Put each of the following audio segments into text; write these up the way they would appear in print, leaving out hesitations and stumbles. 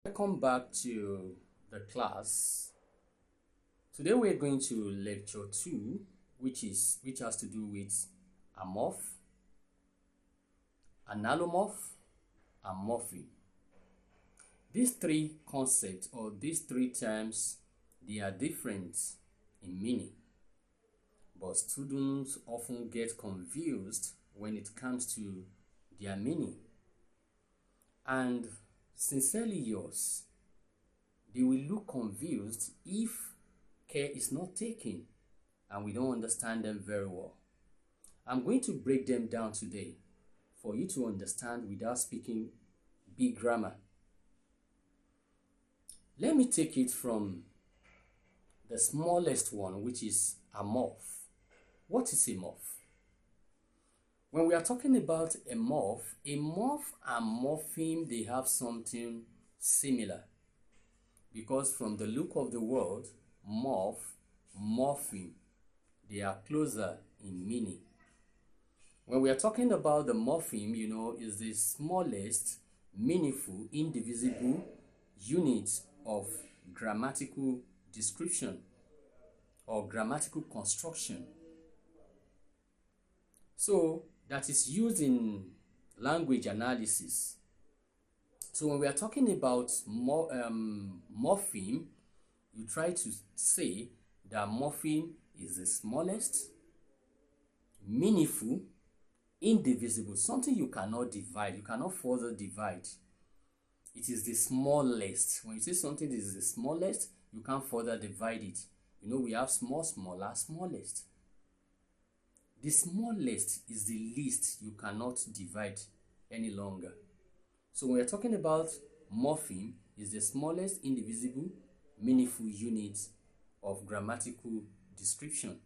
Welcome back to the class. Today we're going to lecture 2, which has to do with a morph, an allomorph, and morpheme. These three concepts or these three terms, they are different in meaning, but students often get confused when it comes to their meaning. And sincerely yours, they will look confused if care is not taken and we don't understand them very well. I'm going to break them down today for you to understand without speaking big grammar. Let me take it from the smallest one, which is a morph. What is a morph? When we are talking about a morph and morpheme, they have something similar. Because from the look of the word, morph, morpheme, they are closer in meaning. When we are talking about the morpheme, is the smallest, meaningful, indivisible unit of grammatical description or grammatical construction. So that is used in language analysis. So when we are talking about morpheme, you try to say that morpheme is the smallest, meaningful, indivisible, something you cannot divide, you cannot further divide. It is the smallest. When you say something is the smallest, you can't further divide it. We have small, smaller, smallest. The smallest is the least you cannot divide any longer. So when we're talking about morpheme, is the smallest indivisible, meaningful unit of grammatical description.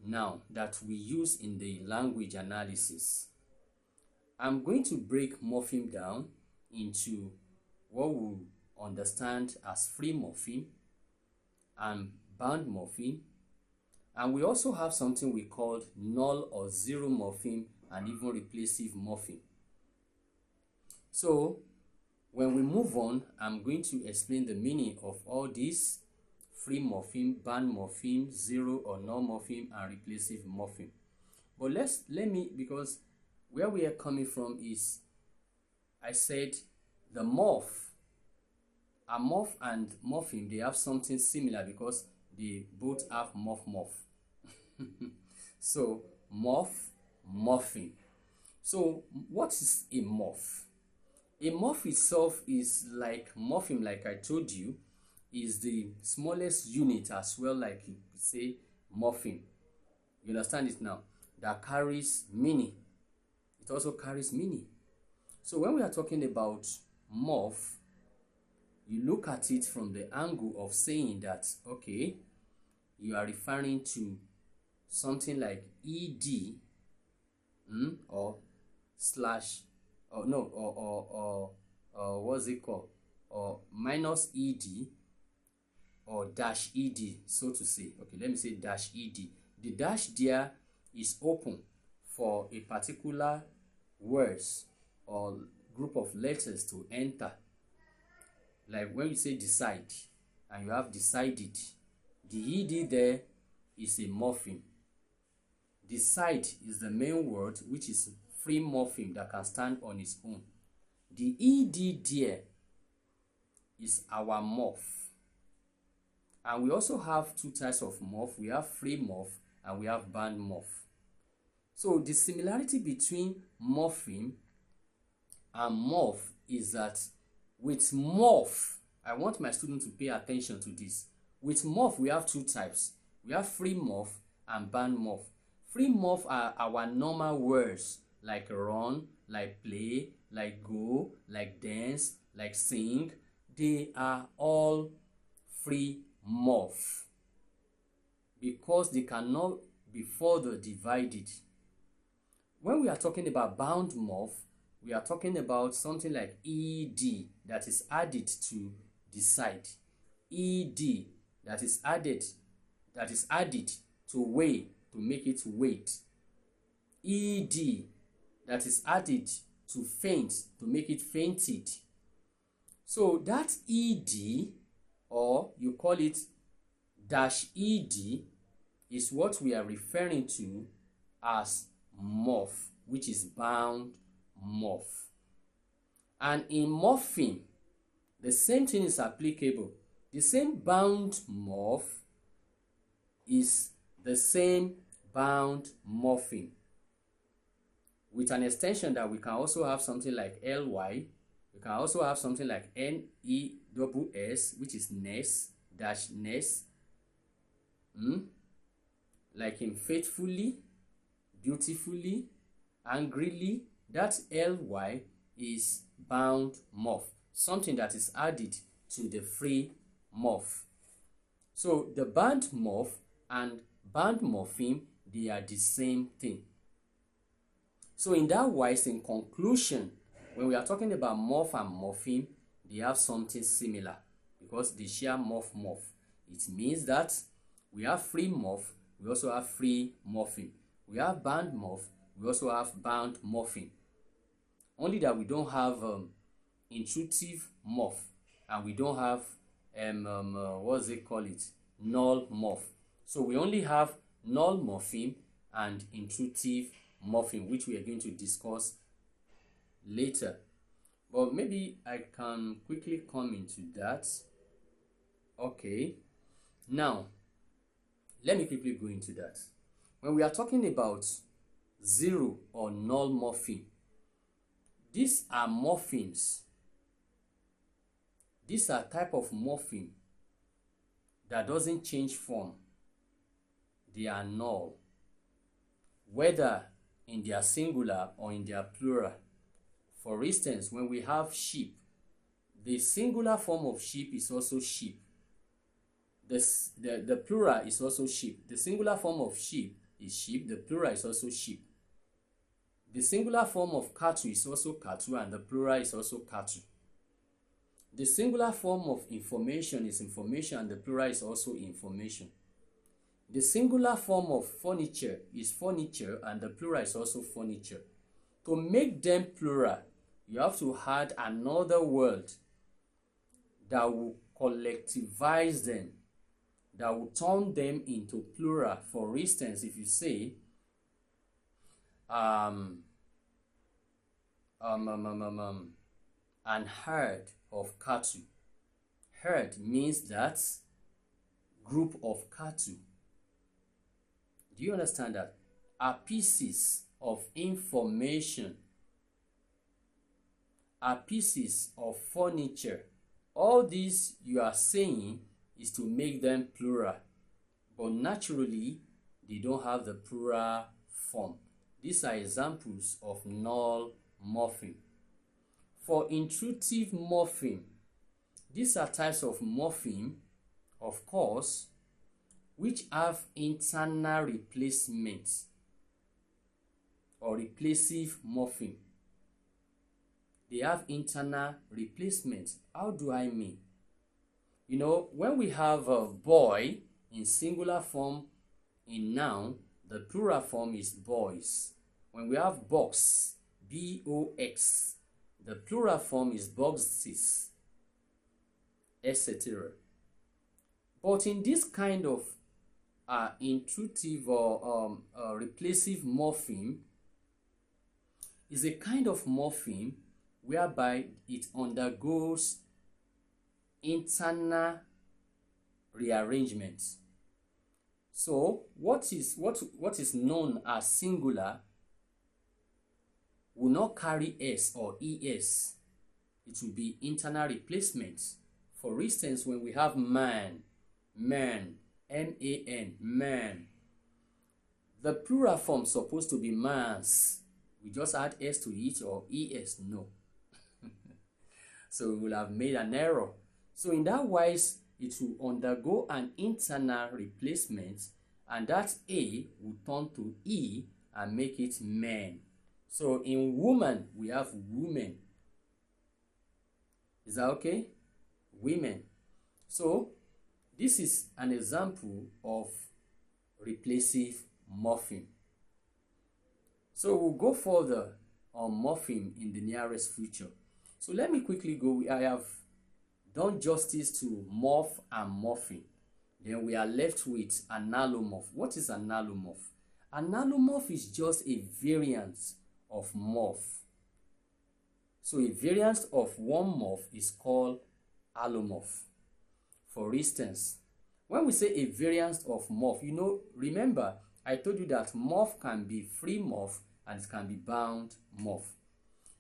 Now that we use in the language analysis, I'm going to break morpheme down into what we understand as free morpheme and bound morpheme. And we also have something we call null or zero morpheme and even replacive morpheme. So when we move on, I'm going to explain the meaning of all these: free morpheme, bound morpheme, zero or null morpheme, and replacive morpheme. But because where we are coming from is, I said the morph, a morph and morpheme, they have something similar because they both have morph. So morph, morpheme. So what is a morph? A morph itself is like morpheme, like I told you, is the smallest unit as well, like you say morpheme. You understand it now? That carries meaning. It also carries meaning. So when we are talking about morph, you look at it from the angle of saying that, okay, you are referring to something like ed or slash or no or what's it called, or minus ed or dash ed, so to say. Okay, let me say dash ed. The dash there is open for a particular words or group of letters to enter. Like when you say decide and you have decided, the ed there is a morpheme. Decide is the main word, which is free morpheme that can stand on its own. The ed there is our morph. And we also have two types of morph. We have free morph and we have bound morph. So the similarity between morpheme and morph is that with morph, I want my students to pay attention to this. With morph, we have two types. We have free morph and bound morph. Free morph are our normal words like run, like play, like go, like dance, like sing. They are all free morph because they cannot be further divided. When we are talking about bound morph, we are talking about something like ed that is added to decide, ed that is added to weigh, to make it weight, ed that is added to faint, to make it fainted, So that ed, or you call it dash ed, is what we are referring to as morph, which is bound morph. And in morpheme, the same thing is applicable. The same bound morph is the same bound morpheme, with an extension that we can also have something like ly. We can also have something like NESS, which is ness dash ness, like in faithfully, beautifully, angrily. That ly is bound morph, something that is added to the free morph. So the bound morph and bound morpheme, they are the same thing. So in that wise, in conclusion, when we are talking about morph and morpheme, they have something similar because they share morph. It means that we have free morph, we also have free morpheme. We have bound morph, we also have bound morpheme. Only that we don't have intrusive morph, and we don't have what's it called it, null morph. So we only have null morpheme and intrusive morpheme, which we are going to discuss later. But maybe I can quickly come into that. Okay, now let me quickly go into that. When we are talking about zero or null morpheme, these are morphemes. These are type of morpheme that doesn't change form. They are null, whether in their singular or in their plural. For instance, when we have sheep, the singular form of sheep is also sheep. The plural is also sheep. The singular form of sheep is sheep. The plural is also sheep. The singular form of cattle is also cattle, and the plural is also cattle. The singular form of information is information, and the plural is also information. The singular form of furniture is furniture, and the plural is also furniture. To make them plural, you have to add another word that will collectivize them, that will turn them into plural. For instance, if you say an herd of cattle. Herd means that group of cattle. Do you understand that? Are pieces of information, are pieces of furniture. All these you are saying is to make them plural, but naturally they don't have the plural form. These are examples of null morpheme. For intrusive morpheme, these are types of morpheme, of course, which have internal replacements or replacive morpheme. They have internal replacements. How do I mean? You know, when we have a boy in singular form in noun, the plural form is boys. When we have box, B-O-X, the plural form is boxes, etc. But in this kind of intrusive or replacive morpheme, is a kind of morpheme whereby it undergoes internal rearrangement. So what is known as singular will not carry s or es. It will be internal replacement. For instance, when we have man, M-A-N, man, the plural form is supposed to be mans. We just add s to it, or es, no. So we will have made an error. So in that wise, it will undergo an internal replacement, and that a will turn to e and make it men. So in woman, we have women. Is that okay? Women. So this is an example of replacive morpheme. So we'll go further on morpheme in the nearest future. So let me quickly go. I have done justice to morph and morpheme, then we are left with an allomorph. What is an allomorph? An allomorph is just a variant of morph. So a variant of one morph is called allomorph. For instance, when we say a variant of morph, remember I told you that morph can be free morph and it can be bound morph.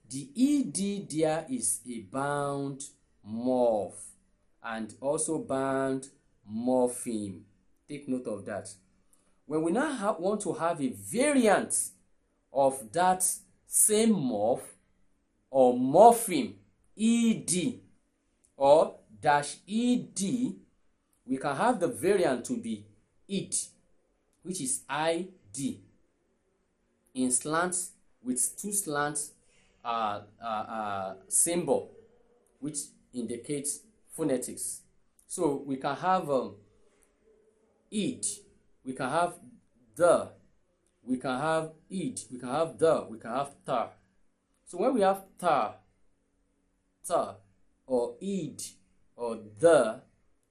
The ED there is a bound morph and also bound morpheme. Take note of that. When we now want to have a variant of that same morph or morpheme, ED or -ED, we can have the variant to be id, which is ID, in slants with two slants symbol, which indicates phonetics. So we can have id, we can have the, we can have id, we can have the, we can have tar. So when we have tar, or id, or the,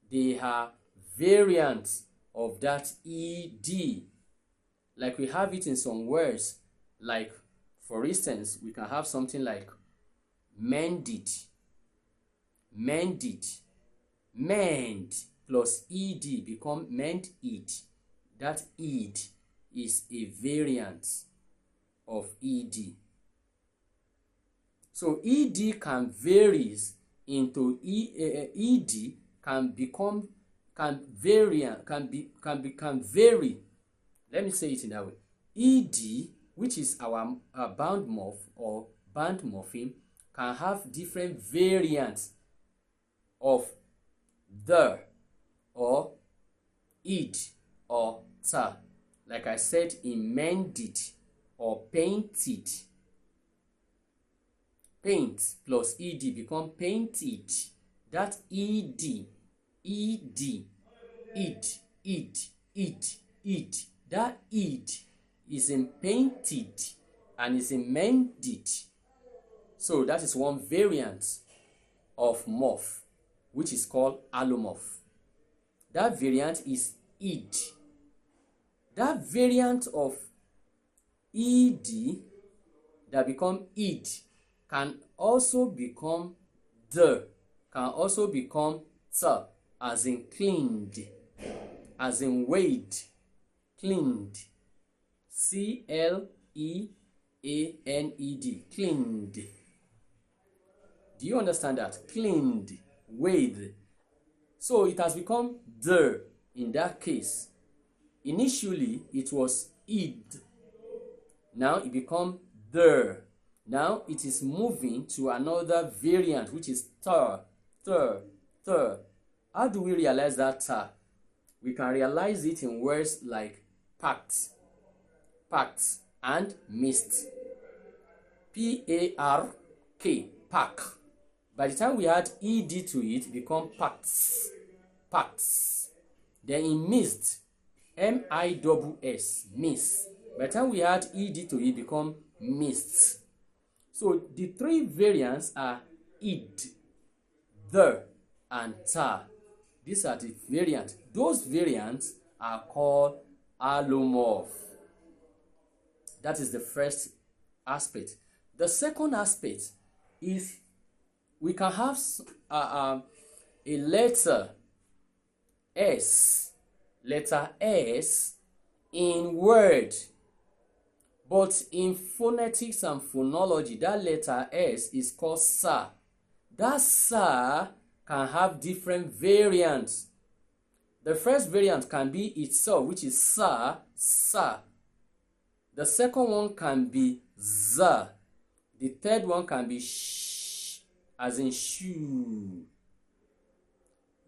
they are variants of that ed. Like we have it in some words, like for instance, we can have something like mended, mend plus ed become mend it. That ed is a variant of ed. So ed can varies into ed can vary. Let me say it in that way. Ed, which is our bound morph or bound morpheme, can have different variants of the or id or ta. Like I said, in mended or painted. Paint plus ed become painted. That ed, that ed is in painted and is in mended. So that is one variant of morph, which is called allomorph. That variant is ed. That variant of ed that become ed can also become the, can also become ta, as in cleaned, as in weighed, cleaned, cleaned, cleaned. Do you understand that? Cleaned, weighed. So it has become the in that case. Initially it was id. Now it become the. Now it is moving to another variant, which is tar. How do we realize that tar? We can realize it in words like packed and mist. P-A-R-K, pack. By the time we add ed to it, it becomes packs. Then in mist, M-I-S-S, mist. By the time we add ed to it, it becomes mists. So the three variants are id, the, and ta. These are the variants. Those variants are called allomorph. That is the first aspect. The second aspect is we can have a letter S in word. But in phonetics and phonology, that letter S is called sa. That sa can have different variants. The first variant can be itself, which is sa. The second one can be za. The third one can be sh, as in shoe,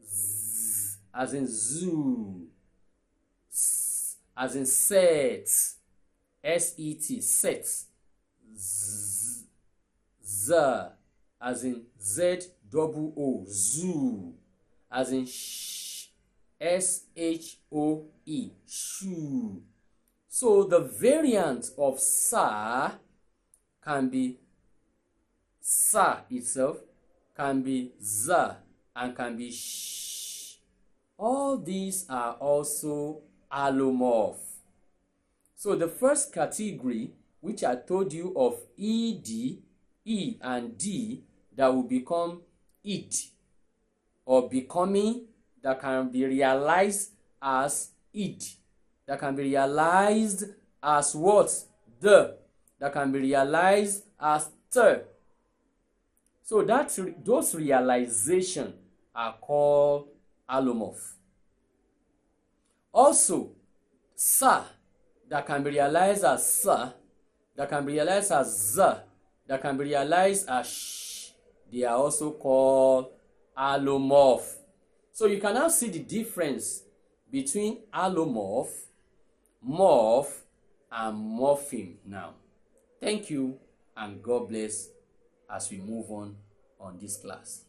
z, as in zoo, s, as in set, S-E-T, set, z, as in Z-O-O, zoo, as in sh, S-H-O-E, shoe. So the variant of sa can be sa itself, can be za, and can be sh. All these are also allomorph. So the first category, which I told you of ed, e and d, that will become it, or becoming, that can be realized as it, that can be realized as what? The, that can be realized as the. So those realizations are called allomorph. Also, sa, that can be realized as sa, that can be realized as z, that can be realized as sh, they are also called allomorph. So you can now see the difference between allomorph, morph, and morpheme now. Thank you, and God bless as we move on this class.